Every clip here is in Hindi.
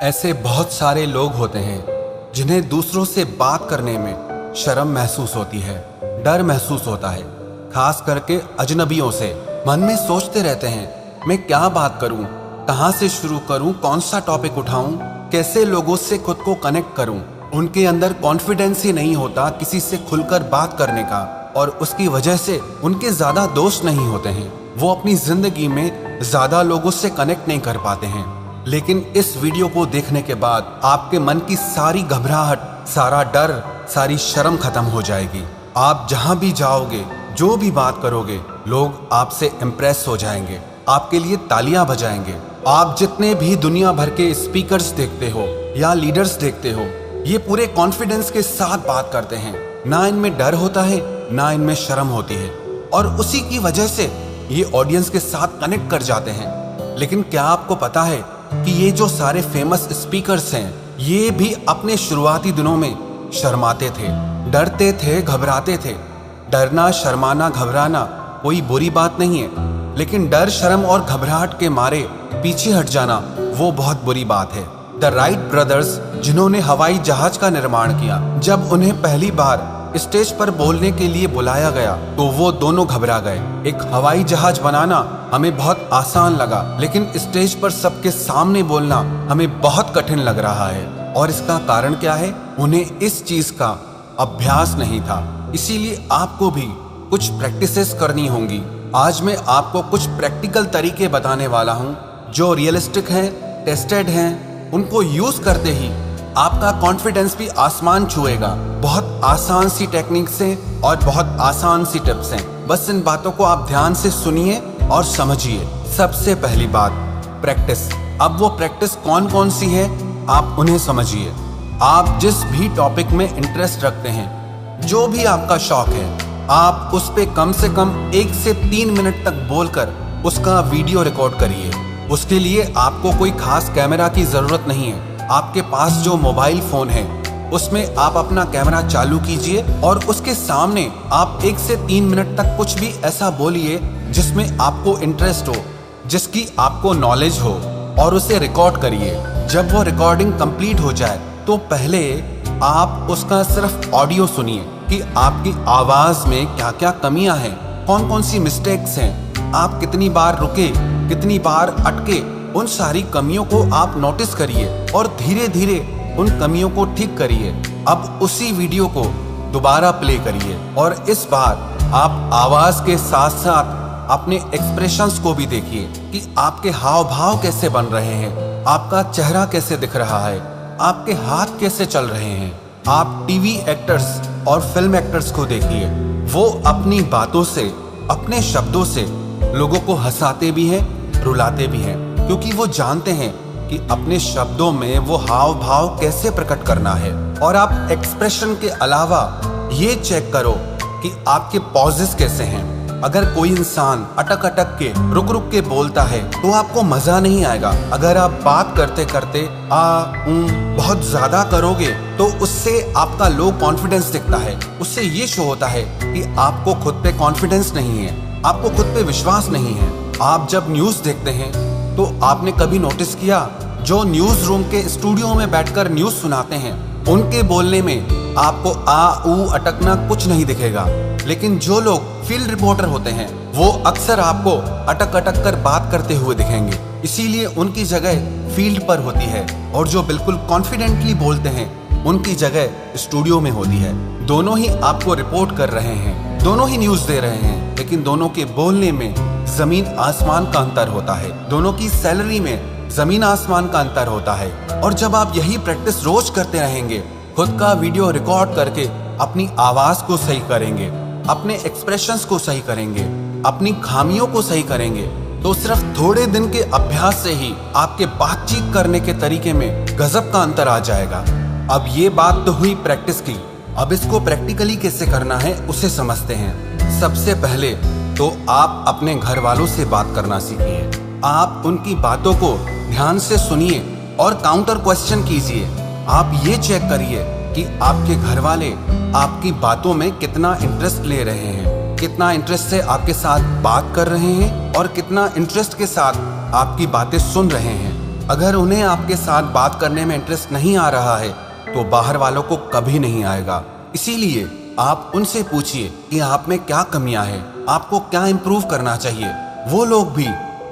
ऐसे बहुत सारे लोग होते हैं जिन्हें दूसरों से बात करने में शर्म महसूस होती है, डर महसूस होता है, खास करके अजनबियों से। मन में सोचते रहते हैं, मैं क्या बात करूं, कहां से शुरू करूं, कौन सा टॉपिक उठाऊं, कैसे लोगों से खुद को कनेक्ट करूं। उनके अंदर कॉन्फिडेंस ही नहीं होता किसी से खुलकर बात करने का, और उसकी वजह से उनके ज्यादा दोस्त नहीं होते हैं। वो अपनी जिंदगी में ज्यादा लोगों से कनेक्ट नहीं कर पाते हैं। लेकिन इस वीडियो को देखने के बाद आपके मन की सारी घबराहट, सारा डर, सारी शर्म खत्म हो जाएगी। आप जहां भी जाओगे, जो भी बात करोगे, लोग आपसे इम्प्रेस हो जाएंगे, आपके लिए तालियां बजाएंगे। आप जितने भी दुनिया भर के स्पीकर्स देखते हो या लीडर्स देखते हो, ये पूरे कॉन्फिडेंस के साथ बात करते हैं। ना इनमें डर होता है, ना इनमें शर्म होती है, और उसी की वजह से ये ऑडियंस के साथ कनेक्ट कर जाते हैं। लेकिन क्या आपको पता है कि ये जो सारे फेमस स्पीकर्स हैं, ये भी अपने शुरुआती दिनों में शर्माते थे, डरते थे, घबराते थे। डरना, शर्माना, घबराना कोई बुरी बात नहीं है, लेकिन डर, शर्म और घबराहट के मारे पीछे हट जाना वो बहुत बुरी बात है। द राइट ब्रदर्स, जिन्होंने हवाई जहाज का निर्माण किया, जब उन्हें पहली बार स्टेज पर बोलने के लिए बुलाया गया तो वो दोनों घबरा गए। एक हवाई जहाज बनाना हमें बहुत आसान लगा, लेकिन स्टेज पर सबके सामने बोलना हमें बहुत कठिन लग रहा है। और इसका कारण क्या है? उन्हें इस चीज का अभ्यास नहीं था। इसीलिए आपको भी कुछ प्रैक्टिसेस करनी होंगी। आज मैं आपको कुछ प्रैक्टिकल तरीके बताने वाला हूँ जो रियलिस्टिक हैं, टेस्टेड हैं। उनको यूज करते ही आपका कॉन्फिडेंस भी आसमान छुएगा। बहुत आसान सी टेक्निक्स हैं और बहुत आसान सी टिप्स हैं। बस इन बातों को आप ध्यान से सुनिए और समझिए। सबसे पहली बात, प्रैक्टिस। अब वो प्रैक्टिस कौन कौन सी है, आप उन्हें समझिए। आप जिस भी टॉपिक में इंटरेस्ट रखते हैं, जो भी आपका शौक है, आप उस पे कम से कम 1 से 3 मिनट तक बोलकर उसका वीडियो रिकॉर्ड करिए। उसके लिए आपको कोई खास कैमरा की जरूरत नहीं है। आपके पास जो मोबाइल फोन है, उसमें आप अपना कैमरा चालू कीजिए और उसके सामने आप 1 से 3 मिनट तक कुछ भी ऐसा बोलिए जिसमें आपको इंटरेस्ट हो, जिसकी आपको नॉलेज हो, और उसे रिकॉर्ड करिए। जब वो रिकॉर्डिंग कंप्लीट हो जाए तो पहले आप उसका सिर्फ ऑडियो सुनिए कि आपकी आवाज में क्या क्या कमियां हैं, कौन कौन सी मिस्टेक्स हैं, आप कितनी बार रुके, कितनी बार अटके। उन सारी कमियों को आप नोटिस करिए और धीरे धीरे उन कमियों को ठीक करिए। अब उसी वीडियो को दोबारा प्ले करिए और इस बार आप आवाज के साथ साथ अपने एक्सप्रेशंस को भी देखिए कि आपके हाव भाव कैसे बन रहे हैं, आपका चेहरा कैसे दिख रहा है, आपके हाथ कैसे चल रहे हैं। आप टीवी एक्टर्स और फिल्म एक्टर्स को देखिए, वो अपनी बातों से, अपने शब्दों से लोगों को हंसाते भी हैं, रुलाते भी हैं, क्योंकि वो जानते हैं कि अपने शब्दों में वो हाव भाव कैसे प्रकट करना है। और आप एक्सप्रेशन के अलावा ये चेक करो कि आपके पॉजेस कैसे हैं। अगर कोई इंसान अटक अटक के, रुक रुक के बोलता है तो आपको मजा नहीं आएगा। अगर आप बात करते करते बहुत ज्यादा करोगे तो उससे आपका लो कॉन्फिडेंस दिखता है। उससे ये शो होता है कि आपको खुद पे कॉन्फिडेंस नहीं है, आपको खुद पे विश्वास नहीं है। आप जब न्यूज देखते हैं तो आपने कभी नोटिस किया, जो न्यूज रूम के स्टूडियो में बैठकर न्यूज सुनाते हैं, उनके बोलने में आपको अटकना कुछ नहीं दिखेगा। लेकिन जो लोग फील्ड रिपोर्टर होते हैं, वो अक्सर आपको अटक अटक कर बात करते हुए दिखेंगे। इसीलिए उनकी जगह फील्ड पर होती है, और जो बिल्कुल कॉन्फिडेंटली बोलते हैं, उनकी जगह स्टूडियो में होती है। दोनों ही आपको रिपोर्ट कर रहे हैं, दोनों ही न्यूज दे रहे हैं, लेकिन दोनों के बोलने में जमीन आसमान का अंतर होता है। दोनों की सैलरी में जमीन आसमान का अंतर होता है। और जब आप यही प्रैक्टिस रोज करते रहेंगे, खुद का वीडियो रिकॉर्ड करके अपनी आवाज को सही करेंगे, अपने एक्सप्रेशंस को सही करेंगे, अपनी खामियों को सही करेंगे, तो सिर्फ थोड़े दिन के अभ्यास से ही आपके बातचीत करने के तरीके में गजब का अंतर आ जाएगा। अब ये बात तो हुई प्रैक्टिस की। अब इसको प्रैक्टिकली कैसे करना है उसे समझते हैं। सबसे पहले तो आप अपने घर वालों से बात करना सीखिए। आप उनकी बातों को ध्यान से सुनिए और काउंटर क्वेश्चन कीजिए। आप ये चेक करिए कि आपके घर वाले आपकी बातों में कितना इंटरेस्ट ले रहे हैं, कितना इंटरेस्ट से आपके साथ बात कर रहे हैं और कितना इंटरेस्ट के साथ आपकी बातें सुन रहे हैं। अगर उन्हें आपके साथ बात करने में इंटरेस्ट नहीं आ रहा है तो बाहर वालों को कभी नहीं आएगा। इसीलिए आप उनसे पूछिए कि आप में क्या कमियां हैं, आपको क्या इम्प्रूव करना चाहिए। वो लोग भी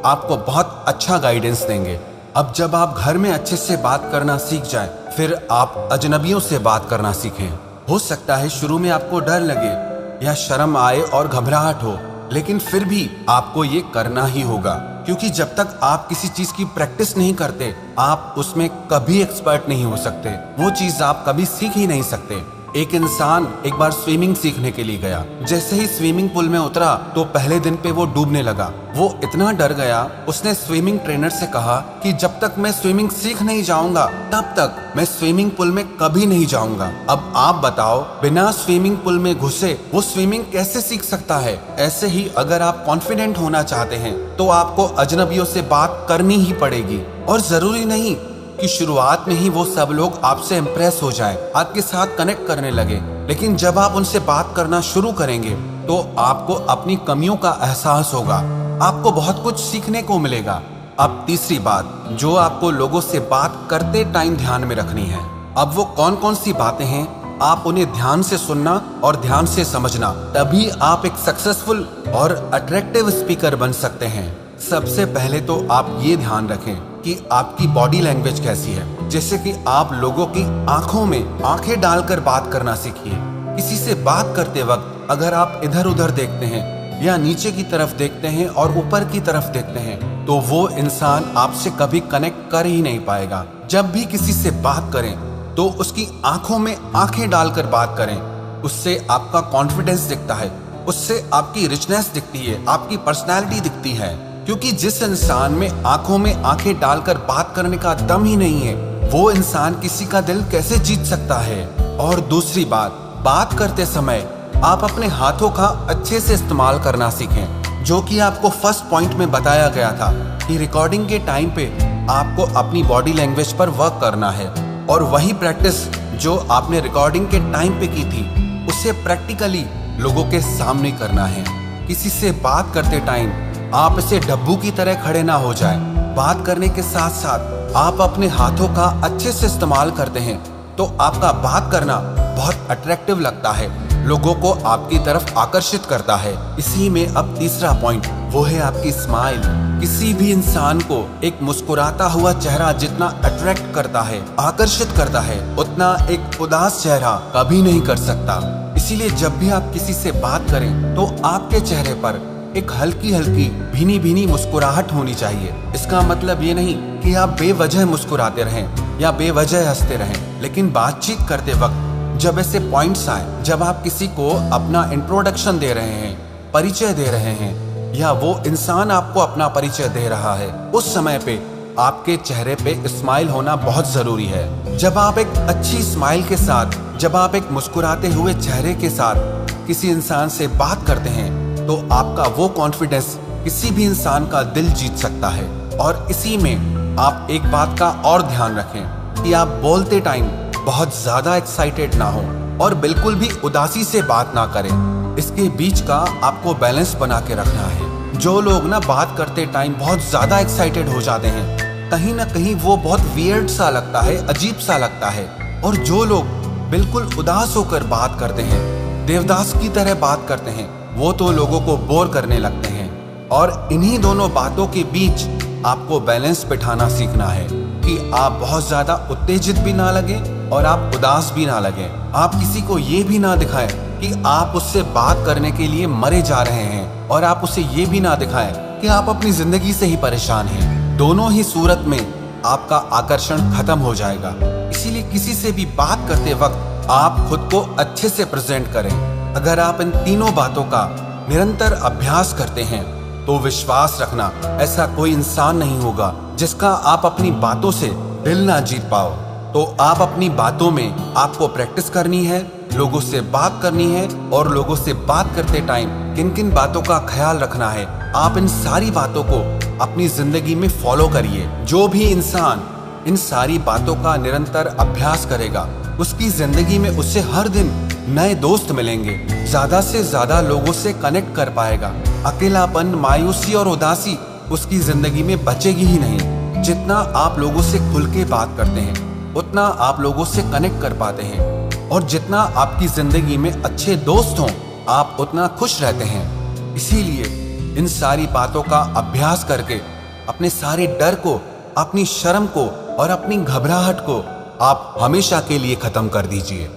आपको बहुत अच्छा गाइडेंस देंगे। अब जब आप घर में अच्छे से बात करना सीख जाएं, फिर आप अजनबियों से बात करना सीखें। हो सकता है शुरू में आपको डर लगे या शर्म आए और घबराहट हो, लेकिन फिर भी आपको ये करना ही होगा, क्योंकि जब तक आप किसी चीज की प्रैक्टिस नहीं करते आप उसमें कभी एक्सपर्ट नहीं हो सकते। वो चीज आप कभी सीख ही नहीं सकते। एक इंसान एक बार स्विमिंग सीखने के लिए गया। जैसे ही स्विमिंग पूल में उतरा तो पहले दिन पे वो डूबने लगा। वो इतना डर गया, उसने स्विमिंग ट्रेनर से कहा कि जब तक मैं स्विमिंग सीख नहीं जाऊंगा तब तक मैं स्विमिंग पूल में कभी नहीं जाऊंगा। अब आप बताओ, बिना स्विमिंग पूल में घुसे वो स्विमिंग कैसे सीख सकता है? ऐसे ही अगर आप कॉन्फिडेंट होना चाहते हैं तो आपको अजनबियों से बात करनी ही पड़ेगी। और जरूरी नहीं कि शुरुआत में ही वो सब लोग आपसे इम्प्रेस हो जाए, आपके साथ कनेक्ट करने लगे, लेकिन जब आप उनसे बात करना शुरू करेंगे तो आपको अपनी कमियों का एहसास होगा, आपको बहुत कुछ सीखने को मिलेगा। अब तीसरी बात जो आपको लोगों से बात करते टाइम ध्यान में रखनी है। अब वो कौन कौन सी बातें हैं, आप उन्हें ध्यान से सुनना और ध्यान से समझना, तभी आप एक सक्सेसफुल और अट्रैक्टिव स्पीकर बन सकते हैं। सबसे पहले तो आप ये ध्यान रखें कि आपकी बॉडी लैंग्वेज कैसी है। जैसे कि आप लोगों की आंखों में आंखें डालकर बात करना सीखिए। किसी से बात करते वक्त अगर आप इधर उधर देखते हैं या नीचे की तरफ देखते हैं और ऊपर की तरफ देखते हैं तो वो इंसान आपसे कभी कनेक्ट कर ही नहीं पाएगा। जब भी किसी से बात करें तो उसकी आंखों में आंखें डालकर बात करें। उससे आपका कॉन्फिडेंस दिखता है, उससे आपकी रिचनेस दिखती है, आपकी पर्सनैलिटी दिखती है। क्योंकि जिस इंसान में आंखों में आंखें डालकर बात करने का दम ही नहीं है, वो इंसान किसी का दिल कैसे जीत सकता है? और दूसरी बात करते समय आप अपने हाथों का अच्छे से इस्तेमाल करना सीखें, जो कि आपको फर्स्ट पॉइंट में बताया गया था कि रिकॉर्डिंग के टाइम पे आपको अपनी बॉडी लैंग्वेज पर वर्क करना है। और वही प्रैक्टिस जो आपने रिकॉर्डिंग के टाइम पे की थी उसे प्रैक्टिकली लोगों के सामने करना है। किसी से बात करते टाइम आप इसे डब्बू की तरह खड़े ना हो जाए। बात करने के साथ साथ आप अपने हाथों का अच्छे से इस्तेमाल करते हैं तो आपका बात करना बहुत अट्रैक्टिव लगता है, लोगों को आपकी तरफ आकर्षित करता है। इसी में अब तीसरा पॉइंट वो है आपकी स्माइल। किसी भी इंसान को एक मुस्कुराता हुआ चेहरा जितना अट्रैक्ट करता है, आकर्षित करता है, उतना एक उदास चेहरा कभी नहीं कर सकता। इसीलिए जब भी आप किसी से बात करें तो आपके चेहरे पर एक हल्की हल्की भीनी भीनी मुस्कुराहट होनी चाहिए। इसका मतलब ये नहीं कि आप बेवजह मुस्कुराते रहें या बेवजह हंसते रहें, लेकिन बातचीत करते वक्त जब ऐसे पॉइंट्स आए, जब आप किसी को अपना इंट्रोडक्शन दे रहे हैं, परिचय दे रहे हैं, या वो इंसान आपको अपना परिचय दे रहा है, उस समय पे आपके चेहरे पे स्माइल होना बहुत जरूरी है। जब आप एक अच्छी स्माइल के साथ, जब आप एक मुस्कुराते हुए चेहरे के साथ किसी इंसान से बात करते हैं तो आपका वो कॉन्फिडेंस किसी भी इंसान का दिल जीत सकता है। और इसी में आप एक बात का और ध्यान रखें कि आप बोलते टाइम बहुत ज्यादा एक्साइटेड ना हो और बिल्कुल भी उदासी से बात ना करें। इसके बीच का आपको बैलेंस बना के रखना है। जो लोग ना बात करते टाइम बहुत ज्यादा एक्साइटेड हो जाते हैं, कहीं ना कहीं वो बहुत वियर्ड सा लगता है, अजीब सा लगता है। और जो लोग बिल्कुल उदास होकर बात करते हैं, देवदास की तरह बात करते हैं, वो तो लोगों को बोर करने लगते हैं। और इन्हीं दोनों बातों के बीच आपको बैलेंस बिठाना सीखना है कि आप बहुत ज्यादा उत्तेजित भी ना लगे और आप उदास भी ना लगे। आप किसी को ये भी ना दिखाएं कि आप उससे बात करने के लिए मरे जा रहे हैं, और आप उसे ये भी ना दिखाएं कि आप अपनी जिंदगी से ही परेशान हैं। दोनों ही सूरत में आपका आकर्षण खत्म हो जाएगा। इसीलिए किसी से भी बात करते वक्त आप खुद को अच्छे से प्रेजेंट करें। अगर आप इन तीनों बातों का निरंतर अभ्यास करते हैं तो विश्वास रखना, ऐसा कोई इंसान नहीं होगा जिसका आप अपनी बातों से दिल ना जीत पाओ। तो आप अपनी बातों में आपको प्रैक्टिस करनी है, लोगों से बात करनी है, और लोगों से बात करते टाइम किन किन बातों का ख्याल रखना है, आप इन सारी बातों को अपनी जिंदगी में फॉलो करिए। जो भी इंसान इन सारी बातों का निरंतर अभ्यास करेगा उसकी जिंदगी में उससे हर दिन नए दोस्त मिलेंगे, ज्यादा से ज्यादा लोगों से कनेक्ट कर पाएगा। अकेलापन, मायूसी और उदासी उसकी जिंदगी में बचेगी ही नहीं। जितना आप लोगों से खुल के बात करते हैं उतना आप लोगों से कनेक्ट कर पाते हैं, और जितना आपकी जिंदगी में अच्छे दोस्त हों आप उतना खुश रहते हैं। इसीलिए इन सारी बातों का अभ्यास करके अपने सारे डर को, अपनी शर्म को और अपनी घबराहट को आप हमेशा के लिए खत्म कर दीजिए।